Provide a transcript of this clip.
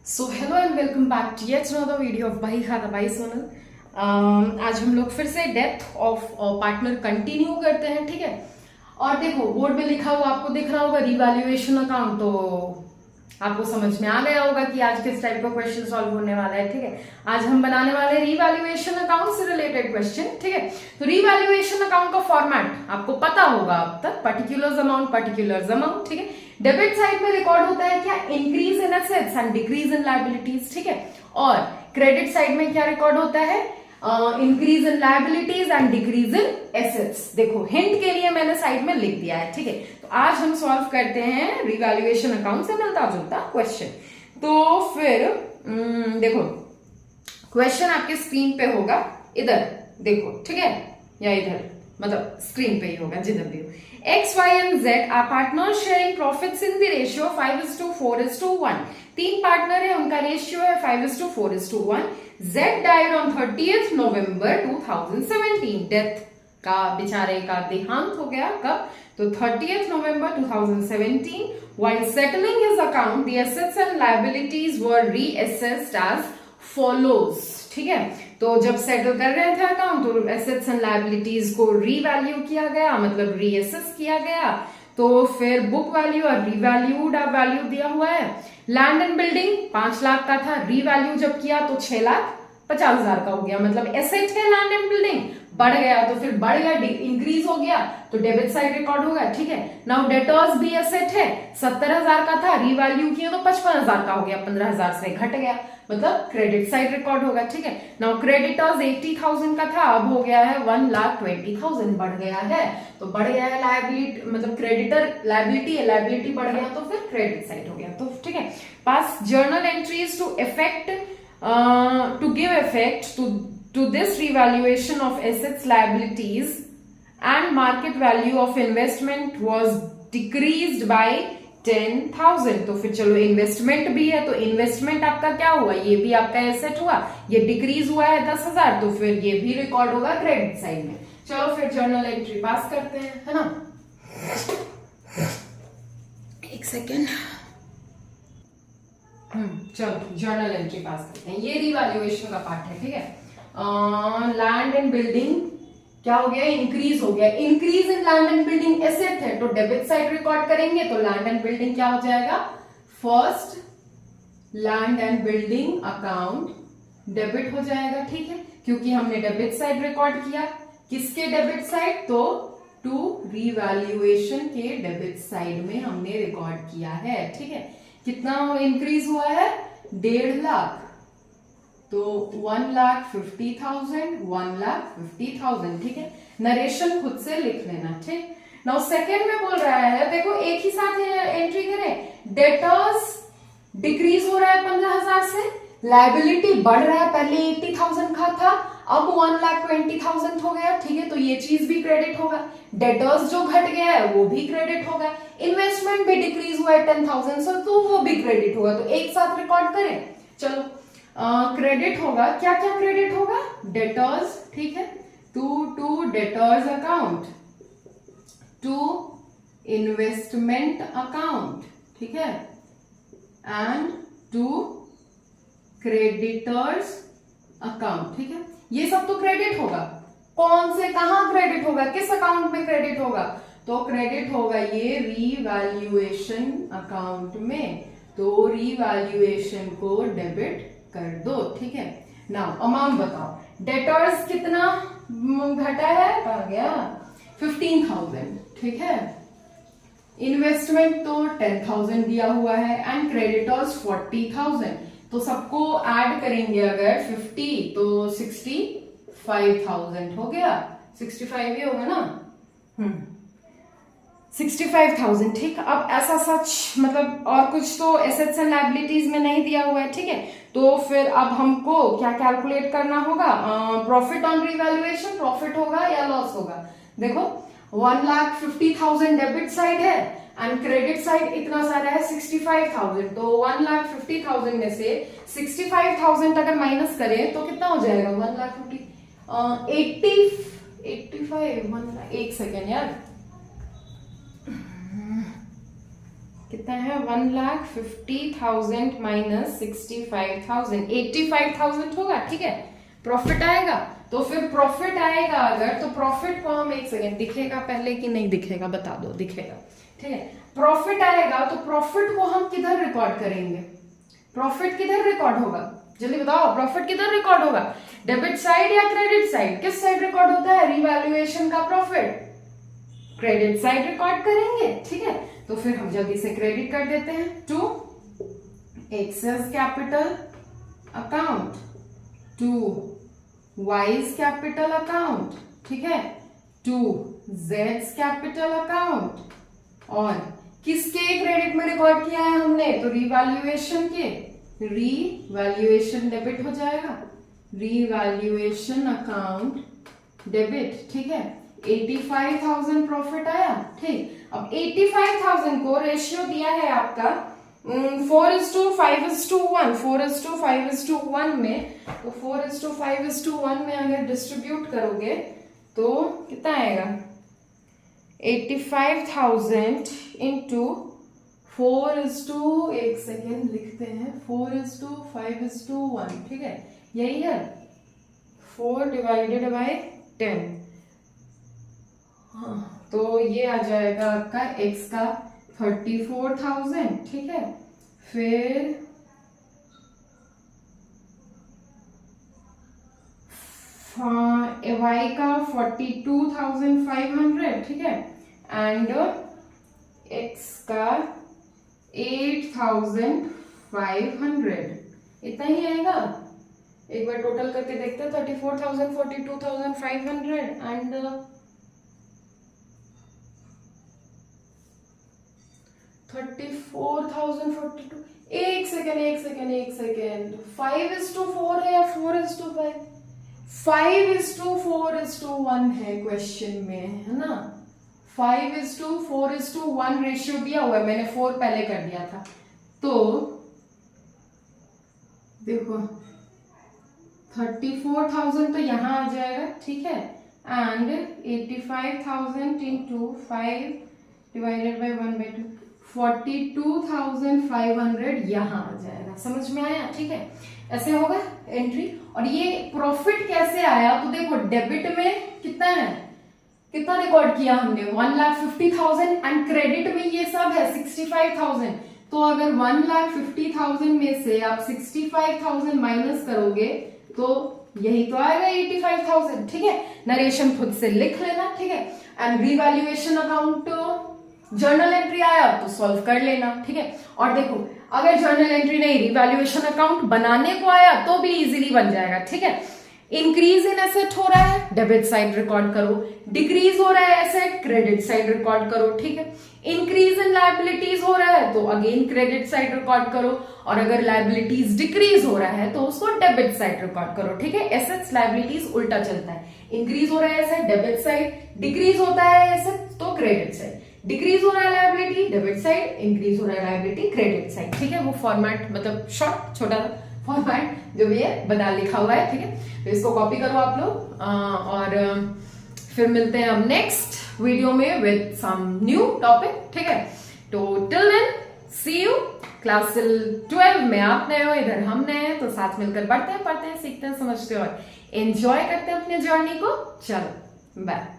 So hello and welcome back to yet another video of भाई खाता भाई सोनल। आज हम लोग फिर से डेथ ऑफ पार्टनर कंटिन्यू करते हैं, ठीक है। और देखो बोर्ड में लिखा हुआ आपको दिख रहा होगा रिवैल्यूएशन अकाउंट, तो आपको समझ में आ गया होगा कि आज किस टाइप का क्वेश्चन सॉल्व होने वाला है, ठीक है। आज हम बनाने वाले हैं रिवैल्यूएशन अकाउंट से रिलेटेड क्वेश्चन, ठीक है। तो रिवैल्यूएशन अकाउंट का फॉर्मेट आपको पता होगा अब तक, पर्टिकुलर्स अमाउंट, ठीक है। डेबिट साइड में रिकॉर्ड होता है क्या, increase in assets and decrease in liabilities, ठीक है। और क्रेडिट साइड में क्या रिकॉर्ड होता है, increase in liabilities and decrease in assets. देखो हिंट के लिए मैंने साइड में लिख दिया है, ठीक है। तो आज हम सॉल्व करते हैं रिवैल्यूएशन अकाउंट से मिलता जुलता क्वेश्चन। तो फिर देखो क्वेश्चन आपके स्क्रीन पे होगा, इधर देखो, ठीक है, या इधर, मतलब स्क्रीन पे ही होगा जिधर भी हो। X, Y and Z are partners sharing profits in the ratio 5:4:1। तीन पार्टनर है, उनका रेशियो है 5:4:1। Z died on 30th November 2017। Death का बेचारे का देहांत हो गया कब, तो 30th November 2017। While settling his account, the assets and liabilities were reassessed as follows, ठीक है। तो जब सेटल कर रहे थे अकाउंट तो एसेट्स एंड लायबिलिटीज को रीवैल्यू किया गया, मतलब रीअसेस किया गया। तो फिर बुक वैल्यू और रीवैल्यूड वैल्यू दिया हुआ है। लैंड एंड बिल्डिंग 5 लाख का था, रीवैल्यू जब किया तो 6,50,000 का हो गया, मतलब एसेट है लैंड एंड बिल्डिंग, बढ़ गया तो फिर बढ़ गया, इंक्रीज हो गया तो डेबिट साइड रिकॉर्ड होगा, ठीक है। नाउ डेटर्स भी एसेट है, 70,000 का था, रीवैल्यू किया तो 55,000 का हो गया, 15,000 से घट गया, मतलब क्रेडिट साइड रिकॉर्ड होगा, ठीक है। नाउ क्रेडिटर्स 80,000 का था, अब हो गया है 1,20,000, बढ़ गया है, तो बढ़ गया है लायबिलिटी, मतलब क्रेडिटर लायबिलिटी है, लायबिलिटी बढ़ गया तो फिर क्रेडिट साइड हो गया, तो ठीक है। Pass journal entries to effect to give effect to this revaluation of assets, liabilities and market value of investment was decreased by 10,000। तो फिर चलो इन्वेस्टमेंट भी है, तो इन्वेस्टमेंट आपका क्या हुआ, ये भी आपका एसेट हुआ, ये डिक्रीज हुआ है 10,000, तो फिर ये भी रिकॉर्ड होगा क्रेडिट साइड में। चलो फिर जर्नल एंट्री पास करते हैं, है ना। एक सेकेंड, चलो जर्नल एंट्री पास करते हैं। ये रिवैल्यूएशन का पार्ट है, ठीक है। लैंड एंड बिल्डिंग क्या हो गया, इंक्रीज हो गया, increase in land and building asset है, तो डेबिट साइड रिकॉर्ड करेंगे, तो लैंड एंड बिल्डिंग क्या हो जाएगा, first land and building account debit हो जाएगा, ठीक है, क्योंकि हमने डेबिट साइड रिकॉर्ड किया। किसके डेबिट साइड, तो टू रिवैल्यूएशन के डेबिट साइड में हमने रिकॉर्ड किया है, ठीक है। कितना इंक्रीज हुआ है, 1.5 लाख, तो 1,50,000, 1,50,000, ठीक है। नरेशन खुद से लिख लेना, ठीक। नाउ सेकेंड में बोल रहा है, देखो एक ही साथ एंट्री करें, डेटर्स डिक्रीज हो रहा है 15,000 से, लायबिलिटी बढ़ रहा है, पहले 80,000 का था, अब 1,20,000 हो गया, ठीक है, तो ये चीज भी क्रेडिट होगा। डेटर्स जो घट गया है वो भी क्रेडिट होगा, इन्वेस्टमेंट भी डिक्रीज हुआ है 10,000 से, तो वो भी क्रेडिट होगा, तो एक साथ रिकॉर्ड करें। चलो क्रेडिट होगा, क्या क्या क्रेडिट होगा, डेटर्स, ठीक है, to debtors account, to investment account, ठीक है, एंड टू क्रेडिटर्स अकाउंट, ठीक है। ये सब तो क्रेडिट होगा, कौन से कहां क्रेडिट होगा, किस अकाउंट में क्रेडिट होगा, तो क्रेडिट होगा ये रिवैल्यूएशन अकाउंट में, तो रिवैल्यूएशन को डेबिट कर दो, ठीक है। नाउ अमाउंट बताओ, डेटर्स कितना घटा है, कहा गया 15,000, ठीक है। इन्वेस्टमेंट तो 10,000 दिया हुआ है, एंड क्रेडिटर्स 40,000, तो सबको ऐड करेंगे अगर 50 तो 65,000 हो गया, 65 ही होगा ना, 65,000, ठीक। अब ऐसा सच मतलब और कुछ तो एसेट्स एंड लायबिलिटीज में नहीं दिया हुआ है, ठीक है। तो फिर अब हमको क्या कैलकुलेट करना होगा, प्रॉफिट ऑन रिवैल्यूएशन, प्रॉफिट होगा या लॉस होगा। देखो 1,50,000 डेबिट साइड है एंड क्रेडिट साइड इतना सारा है 65,000, तो 1,50,000 में से 65,000 अगर माइनस करें तो कितना हो जाएगा, 1,50,000 85, एक सेकेंड यार, कितना है 1,50,000 माइनस 65,000, 85,000 होगा, ठीक है। प्रॉफिट आएगा, तो फिर प्रॉफिट आएगा अगर, तो प्रॉफिट को हम, एक सेकेंड, दिखेगा पहले कि नहीं दिखेगा बता दो, दिखेगा, ठीक है। प्रॉफिट आएगा तो प्रॉफिट को हम किधर रिकॉर्ड करेंगे, प्रॉफिट किधर रिकॉर्ड होगा, जल्दी बताओ, प्रॉफिट किधर रिकॉर्ड होगा, डेबिट साइड या क्रेडिट साइड, किस साइड रिकॉर्ड होता है रिवैल्यूएशन का प्रॉफिट, क्रेडिट साइड रिकॉर्ड करेंगे, ठीक है। तो फिर हम जल्दी से क्रेडिट कर देते हैं to excess capital account, to wise capital account, ठीक है, टू जेड्स कैपिटल अकाउंट, और किसके क्रेडिट में रिकॉर्ड किया है हमने, तो रिवैल्यूएशन के, रिवैल्यूएशन डेबिट हो जाएगा, रिवैल्यूएशन अकाउंट डेबिट, ठीक है। 85,000 प्रॉफिट आया, ठीक। अब 85,000 को रेशियो दिया है आपका 4:5:1, 4:5:1 में, तो 4:5:1 में अगर डिस्ट्रीब्यूट करोगे तो कितना आएगा, 85,000 इंटू 4:, एक सेकेंड लिखते हैं, 4:5:1, ठीक है, यही है 4/10। हाँ, तो ये आ जाएगा आपका x का 34,000, ठीक है, फिर y का 42,500, ठीक है, एंड x का 8,500, इतना ही आएगा। एक बार टोटल करके देखते हैं, 34,000, 42,500 एंड 34,042, एक सेकेंड, 5:4 है या 4:5, 5:4:1 है क्वेश्चन में, है ना, 5:4:1 रेशियो दिया हुआ है, मैंने 4 पहले कर दिया था, तो देखो 34,000 तो यहां आ जाएगा, ठीक है, एंड 85,000 इंटू 5 डिवाइडेड बाई 1/2, 42,500 यहां आ जाएगा, समझ में आया, ठीक है, ऐसे होगा एंट्री। और ये प्रॉफिट कैसे आया, तो देखो डेबिट में कितना है, कितना रिकॉर्ड किया हमने 1,50,000, एंड क्रेडिट में ये सब है 65,000, तो अगर 1,50,000 में से आप 65,000 माइनस करोगे तो यही तो आएगा 85,000, ठीक है। नरेशन खुद से लिख लेना, ठीक है, and revaluation account journal entry आया तो सॉल्व कर लेना, ठीक है। और देखो अगर जर्नल एंट्री नहीं, रिवैल्यूएशन अकाउंट बनाने को आया तो भी इजीली बन जाएगा, ठीक है। इंक्रीज इन एसेट हो रहा है, डेबिट साइड रिकॉर्ड करो, डिक्रीज हो रहा है एसेट, क्रेडिट साइड रिकॉर्ड करो, ठीक है। इंक्रीज इन लायबिलिटीज हो रहा है तो अगेन क्रेडिट साइड रिकॉर्ड करो, और अगर लायबिलिटीज डिक्रीज हो रहा है तो उसको डेबिट साइड रिकॉर्ड करो, ठीक है। एसेट्स लायबिलिटीज उल्टा चलता है, इंक्रीज हो रहा है एसेट डेबिट साइड, डिक्रीज होता है एसेट तो क्रेडिट साइड, डिक्रीज हो रहा है लायबिलिटी डेबिट साइड, इंक्रीज हो रहा है लायबिलिटी क्रेडिट साइड, ठीक है। वो फॉर्मेट मतलब शॉर्ट छोटा फॉर्मेट जो भी है बना लिखा हुआ है, ठीक है। तो इसको कॉपी करो आप लोग, और फिर मिलते हैं अब नेक्स्ट वीडियो में विद सम न्यू टॉपिक, ठीक है। तो till then see you. Class 12 में आप नए हो, इधर हम नए हैं, तो साथ मिलकर बढ़ते हैं, पढ़ते हैं, सीखते हैं, समझते हैं और एंजॉय करते हैं अपने जर्नी को। चलो बाय।